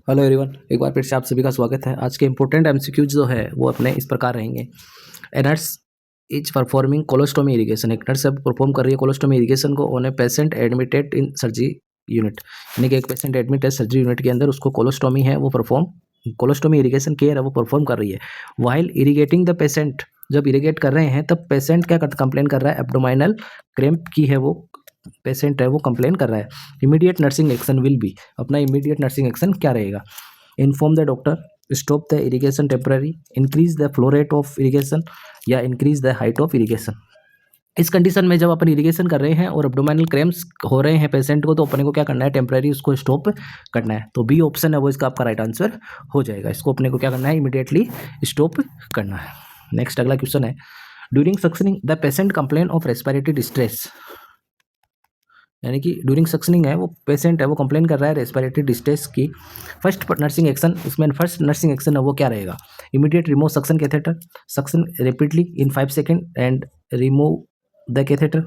Hello everyone, एक बार फिर से आप सभी का स्वागत है। आज के इंपॉर्टेंट एमसीक्यूज जो है वो अपने इस प्रकार रहेंगे। A nurse is performing colostomy irrigation. एक नर्स अब परफॉर्म कर रही है कोलोस्टोमी इरिगेशन को on a patient admitted in surgery unit. यानी कि एक पेशेंट एडमिट है सर्जरी यूनिट के अंदर, उसको कोलोस्टोमी है वो परफॉर्म कोलोस्टोमी इरिगेशन केयर है वो परफॉर्म कर रही है। वाइल इरिगेटिंग द पेशेंट, जब इरिगेट कर रहे हैं तब पेशेंट क्या कंप्लेन कर रहा है, एब्डोमाइनल क्रैम्प की है वो पेशेंट है वो कंप्लेन कर रहा है। Immediate nursing action will be, अपना इमीडिएट नर्सिंग एक्शन क्या रहेगा? Inform the doctor, stop the irrigation temporary, increase the flow rate of irrigation या increase the height of irrigation. इस कंडीशन में जब अपन इरिगेशन कर रहे हैं और एब्डोमिनल क्रैम्प्स हो रहे हैं पेशेंट को, तो अपने को क्या करना है, टेम्पररी उसको स्टॉप करना है। तो बी ऑप्शन है वो इसका आपका राइट आंसर हो जाएगा। इसको अपने को क्या करना है, इमीडिएटली स्टॉप करना है। नेक्स्ट अगला क्वेश्चन है, during suctioning the patient complain of respiratory distress. यानी कि ड्यूरिंग सक्शनिंग है वो पेशेंट है वो कंप्लेन कर रहा है रेस्पिरेटरी डिस्ट्रेस की। फर्स्ट नर्सिंग एक्शन, इसमें फर्स्ट नर्सिंग एक्शन है वो क्या रहेगा? Immediate remove suction catheter, suction repeatedly in 5 second and remove the catheter,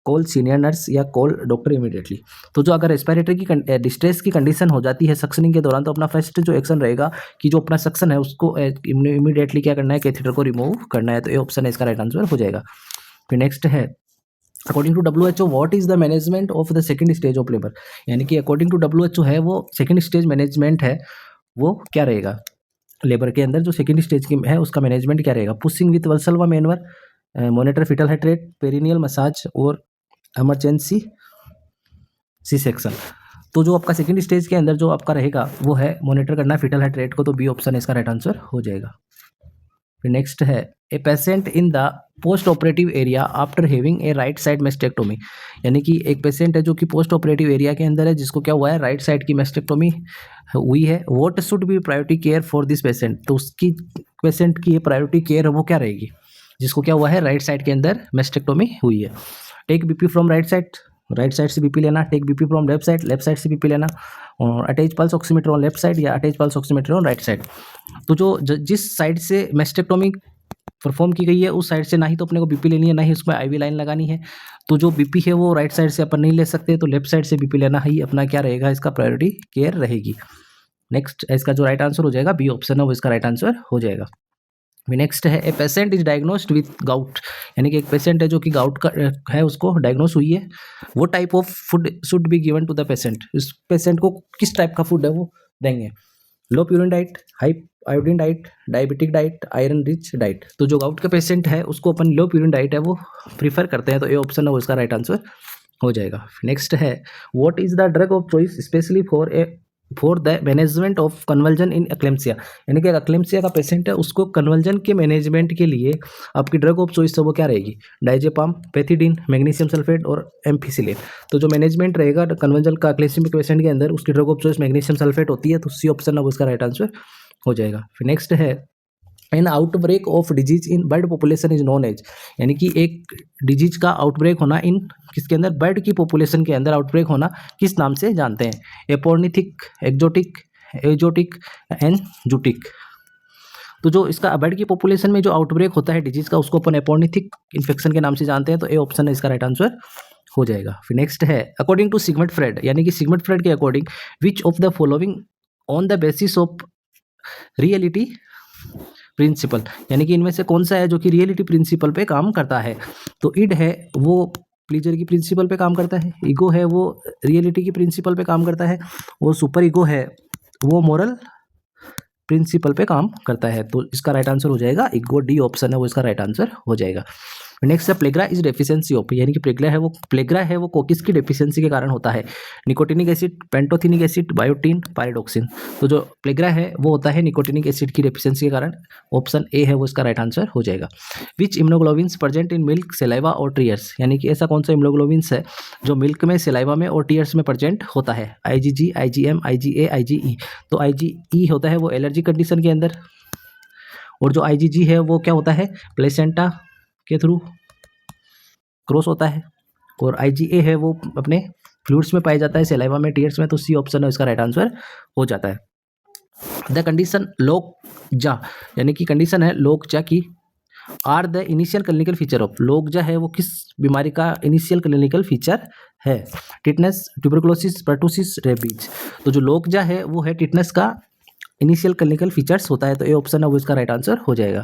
call senior nurse या कॉल डॉक्टर इमीडिएटली। तो जो अगर रेस्पिरेटरी की डिस्ट्रेस की कंडीशन हो जाती है सक्शनिंग के दौरान, तो अपना फर्स्ट जो एक्शन रहेगा कि जो अपना सक्शन है उसको इमीडिएटली क्या करना है, कैथेटर को रिमूव करना है। तो ये ऑप्शन है इसका राइट आंसर हो जाएगा। फिर नेक्स्ट है, according to WHO what is the management of the second stage of labour. यानी कि अकॉर्डिंग टू WHO है वो सेकंड स्टेज मैनेजमेंट है वो क्या रहेगा? लेबर के अंदर जो सेकंड स्टेज की है उसका मैनेजमेंट क्या रहेगा? Pushing with Valsalva manoeuvre, monitor fetal heart rate, perineal massage और इमरजेंसी सी सेक्शन। तो जो आपका सेकंड स्टेज के अंदर जो आपका रहेगा वो है मॉनिटर करना फीटल हार्ट रेट को। तो बी ऑप्शन इसका राइट आंसर हो जाएगा। फिर नेक्स्ट है, a patient in the post operative area after having a right side mastectomy. यानी कि एक पेशेंट है जो कि पोस्ट ऑपरेटिव एरिया के अंदर है, जिसको क्या हुआ है, राइट साइड की मेस्टेक्टोमी हुई है। What should be priority care for this patient. तो उसकी पेशेंट की प्रायोरिटी केयर वो क्या रहेगी, जिसको क्या हुआ है, राइट साइड के अंदर मेस्टेक्टोमी हुई है? Take BP from right side से बीपी लेना, take BP from left side से बीपी लेना, और attach pulse oximeter on left side या attach pulse oximeter on right side. तो जो जिस साइड से मेस्टेक्टोमी परफॉर्म की गई है उस साइड से ना ही तो अपने को बीपी लेनी है, ना ही उसमें आईवी लाइन लगानी है। तो जो बीपी है वो राइट साइड से अपन नहीं ले सकते, तो लेफ्ट साइड से बीपी लेना ही अपना क्या रहेगा, इसका प्रायोरिटी केयर रहेगी। नेक्स्ट इसका जो राइट आंसर हो जाएगा, बी ऑप्शन है वो इसका राइट आंसर हो जाएगा। नेक्स्ट है, a patient is diagnosed with gout. यानी कि एक पेशेंट है जो कि गाउट का है, उसको डायग्नोस हुई है। वो type of food should be given to the patient. इस पेशेंट को किस टाइप का फूड है वो देंगे? Low purine diet, high iodine diet, diabetic diet, iron rich diet. तो जो गाउट का पेशेंट है उसको अपन लो प्यूरिन डाइट है वो प्रीफर करते हैं, तो ये ऑप्शन है वो इसका राइट आंसर हो जाएगा। नेक्स्ट है, what is the drug of choice specially for the management of conversion in eclampsia. यानी कि एक्लेम्सिया का पेशेंट है उसको कन्वर्जन के मैनेजमेंट के लिए आपकी ड्रग ऑफ चॉइस है वो क्या रहेगी? डाइजेपाम, पेथिडीन, मैग्नीशियम सल्फेट और एम्फिसिलिन। तो जो मैनेजमेंट रहेगा कन्वर्जन का एक्लेम्सिया के पेशेंट के अंदर, उसकी drug of choice magnesium sulphate होती है, तो सी ऑप्शन है वो इसका राइट आंसर हो जाएगा। फिर नेक्स्ट है, an outbreak of disease in bird population is known as. यानी कि एक डिजीज का आउटब्रेक होना इन किसके अंदर, बर्ड की पॉपुलेशन के अंदर आउटब्रेक होना किस नाम से जानते हैं? एपोर्निथिक, एक्जोटिक, एजोटिक, एनजूटिक। तो जो इसका बर्ड की पॉपुलेशन में जो आउटब्रेक होता है डिजीज का, उसको अपन एपोर्निथिक इन्फेक्शन के नाम से जानते हैं, तो ए ऑप्शन है इसका राइट आंसर हो जाएगा। फिर नेक्स्ट है, अकॉर्डिंग टू सिगमंड फ्रेड। यानी कि सिगमंड फ्रेड के according which of the following on the basis of reality principle. यानी कि इनमें से कौन सा है जो कि रियलिटी प्रिंसिपल पे काम करता है? तो इड है वो प्लीजर की प्रिंसिपल पे काम करता है, ईगो है वो रियलिटी की प्रिंसिपल पे काम करता है, और सुपर ईगो है वो मोरल प्रिंसिपल पे काम करता है। तो इसका राइट आंसर हो जाएगा ईगो, डी ऑप्शन है वो इसका राइट आंसर हो जाएगा। नेक्स्ट है, प्लेग्रा इज डेफिशिएंसी ऑफ। यानी कि प्लेग्रा है वो किसकी डेफिशिएंसी के कारण होता है? Nicotinic acid, pantothenic acid, biotin, pyridoxine. तो जो प्लेग्रा है वो होता है निकोटिनिक एसिड की डेफिशिएंसी के कारण। ऑप्शन ए है वो इसका राइट आंसर हो जाएगा। Which immunoglobulins present in milk, saliva और टीयर्स। यानी कि ऐसा कौन सा इम्यूनोग्लोबिन्स है जो मिल्क में, सेलाइवा में और टीयर्स में प्रेजेंट होता है? IgG, IgM, IgA, IgE। तो IgE होता है वो एलर्जी कंडीशन के अंदर, और जो IgG है वो क्या होता है, प्लेसेंटा के थ्रू क्रॉस होता है, और IgA है वो अपने फ्लूइड्स में पाया जाता है, सेलाइवा में, टीयर्स में। तो सी ऑप्शन है इसका राइट आंसर हो जाता है। द कंडीशन लोकजा, यानी कि कंडीशन है लोकजा की are the initial clinical feature of, lockjaw है वो किस बीमारी का इनिशियल क्लिनिकल फीचर है? Tetanus, tuberculosis, pertussis, rabies. तो जो लोकजा है वो है टिटनेस का इनिशियल क्लिनिकल फीचर्स होता है, तो ए ऑप्शन है वो इसका राइट आंसर हो जाएगा।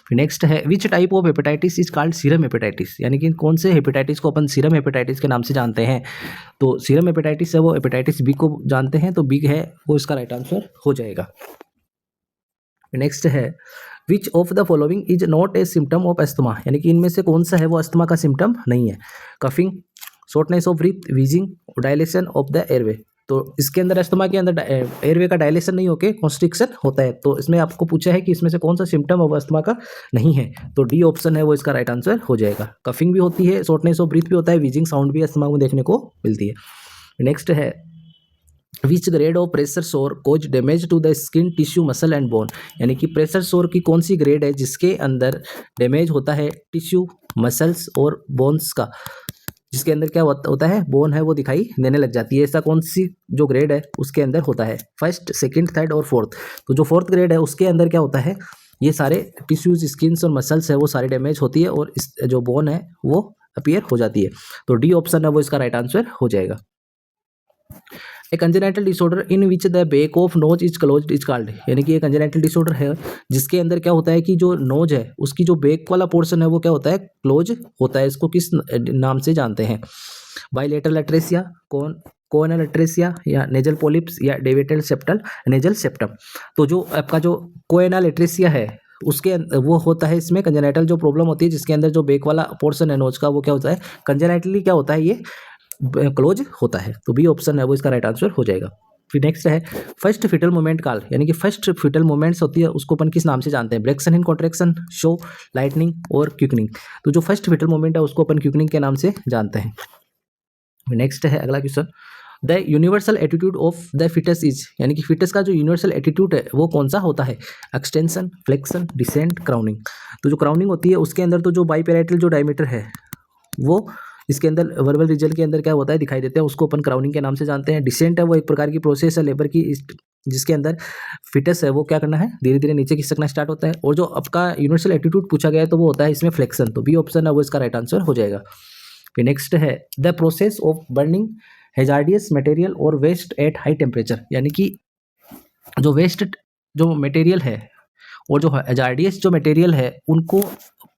फिर नेक्स्ट है which type of hepatitis is called serum hepatitis, यानी कि कौन से हेपेटाइटिस को अपन सीरम हेपेटाइटिस के नाम से जानते हैं? तो सीरम हेपेटाइटिस है वो हेपेटाइटिस बी को जानते हैं, तो बी है वो इसका राइट आंसर हो जाएगा। नेक्स्ट है विच of the following is not a symptom of asthma, यानी कि इनमें से कौन सा है वो अस्थमा का सिम्टम नहीं है? Coughing, shortness of breath, wheezing, dilation of the airway. तो इसके अंदर अस्थमा के अंदर एयरवे का डायलेशन नहीं होके कॉन्स्ट्रिक्शन होता है, तो इसमें आपको पूछा है कि इसमें से कौन सा सिम्टम ऑफ अस्थमा का नहीं है, तो डी ऑप्शन है वो इसका राइट आंसर हो जाएगा। कफिंग भी होती है, शॉर्टनेस ऑफ ब्रीथ भी होता है, वीजिंग साउंड भी अस्थमा में देखने को मिलती है। नेक्स्ट है विच grade of pressure sore cause damage to the skin, tissue, muscle and bone, यानी कि प्रेशर सोर की कौन सी ग्रेड है जिसके अंदर डैमेज होता है टिश्यू, मसल्स और बोन्स का, जिसके अंदर क्या होता है बोन है वो दिखाई देने लग जाती है, ऐसा कौन सी जो ग्रेड है उसके अंदर होता है? फर्स्ट, सेकंड, थर्ड और फोर्थ। तो जो फोर्थ ग्रेड है उसके अंदर क्या होता है, ये सारे टिश्यूज, स्किन्स और मसल्स है वो सारी डैमेज होती है और इस जो बोन है वो अपीयर हो जाती है, तो डी ऑप्शन है वो इसका राइट आंसर हो जाएगा। A congenital disorder in which the back of nose is closed is called, यानी कि एक कंजेनाइटल डिसऑर्डर है जिसके अंदर क्या होता है कि जो नोज है उसकी जो बेक वाला पोर्शन है वो क्या होता है, क्लोज होता है, इसको किस नाम से जानते हैं? बाइलेटरल एट्रेसिया, कोनल एट्रेसिया, या नेजल पॉलिप्स, या डेविएटेड सेप्टल नेजल सेप्टम। तो जो आपका जो कोएनल एट्रेसिया है उसके वो होता है, इसमें कंजेनाइटल जो प्रॉब्लम होती है जिसके अंदर जो बेक वाला पोर्शन है नोज का वो क्या होता है, कंजेनाइटली क्या होता है, ये क्लोज होता है, तो बी ऑप्शन है वो इसका राइट आंसर हो जाएगा। फिर नेक्स्ट है फर्स्ट फिटल मूवमेंट कॉल, यानी कि फर्स्ट फिटल मूवमेंट्स होती है उसको अपन किस नाम से जानते हैं? ब्रेक्सन इन कॉन्ट्रैक्शन, शो, लाइटनिंग और क्विकनिंग। तो जो फर्स्ट फिटल मूवमेंट है उसको अपन क्विकनिंग के नाम से जानते हैं। नेक्स्ट है अगला question, the universal attitude of the foetus is, यानी कि फिटस का जो यूनिवर्सल एटीट्यूड है वो कौन सा होता है? Extension, flexion, descent, crowning. तो जो क्राउनिंग होती है उसके अंदर तो जो बाइपेराइटल जो डायमीटर है वो इसके अंदर वर्बल रीजन के अंदर क्या होता है दिखाई देते हैं, उसको अपन क्राउनिंग के नाम से जानते हैं। डिसेंट है वो एक प्रकार की प्रोसेस है लेबर की जिसके अंदर फिटस है वो क्या करना है, धीरे धीरे नीचे खिसकना स्टार्ट होता है। और जो आपका यूनिवर्सल एटीट्यूड पूछा गया है तो वो होता है इसमें फ्लेक्शन, तो बी ऑप्शन है वो इसका राइट आंसर हो जाएगा। फिर नेक्स्ट है the process of burning hazardous material और वेस्ट एट हाई टेम्परेचर, यानी कि जो वेस्ट जो मटेरियल है और जो हेजार्डियस जो मटेरियल है उनको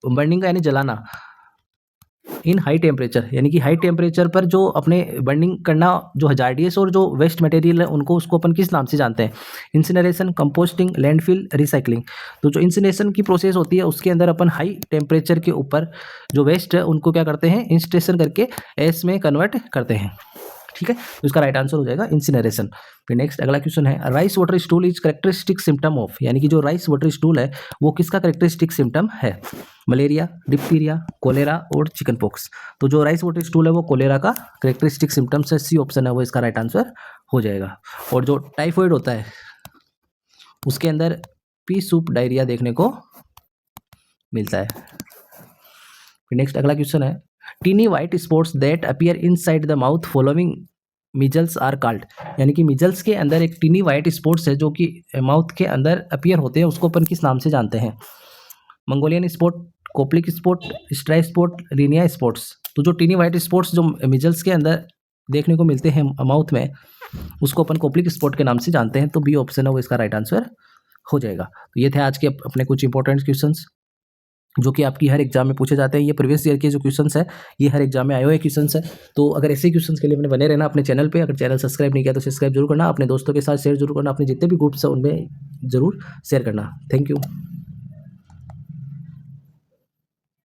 बर्निंग का यानी जलाना इन हाई टेम्परेचर, यानी कि हाई टेम्परेचर पर जो अपने बर्निंग करना जो हजार्डियस और जो वेस्ट मटेरियल है उनको उसको अपन किस नाम से जानते हैं? Incineration, composting, landfill, recycling. तो जो इंसिनरेशन की प्रोसेस होती है उसके अंदर अपन हाई टेम्परेचर के ऊपर जो वेस्ट है उनको क्या करते हैं, इंसिनरेशन करके एस में कन्वर्ट करते हैं, ठीक है, तो इसका राइट आंसर हो जाएगा इंसिनरेशन। फिर नेक्स्ट अगला क्वेश्चन है rice water stool is characteristic symptom of, यानी कि जो राइस वाटर स्टूल है वो किसका करेक्टरिस्टिक सिम्टम है? मलेरिया, डिप्थीरिया, कोलेरा और चिकन पॉक्स। तो जो राइस वाटर स्टूल है वो कोलेरा का करेक्टरिस्टिक सिम्टम्स है, सी ऑप्शन है वो इसका राइट आंसर हो जाएगा। और जो टाइफॉइड होता है उसके अंदर पी सूप डायरिया देखने को मिलता है। फिर नेक्स्ट अगला क्वेश्चन है tiny white spots that appear inside the mouth following measles are called, यानी कि मिजल्स के अंदर एक टीनी वाइट स्पॉट्स है जो कि माउथ के अंदर अपीयर होते हैं, उसको अपन किस नाम से जानते हैं? Mongolian spot, Koplik spot, stripe spot, Linnaea spots. तो जो टीनी वाइट स्पॉट्स जो मिजल्स के अंदर देखने को मिलते हैं माउथ में उसको अपन कोप्लिक स्पॉट के नाम से जानते हैं, तो बी ऑप्शन है वो इसका राइट आंसर हो जाएगा। तो ये थे आज के अपने कुछ इंपॉर्टेंट क्वेश्चंस जो कि आपकी हर एग्जाम में पूछे जाते हैं। ये प्रीवियस ईयर के जो क्वेश्चंस है ये हर एग्जाम में आए हुए क्वेश्चंस है। तो अगर ऐसे क्वेश्चंस के लिए अपने बने रहना अपने चैनल पे, अगर चैनल सब्सक्राइब नहीं किया तो सब्सक्राइब जरूर करना, अपने दोस्तों के साथ शेयर जरूर करना, अपने जितने भी ग्रुप्स हैं उनमें जरूर शेयर करना। Thank you.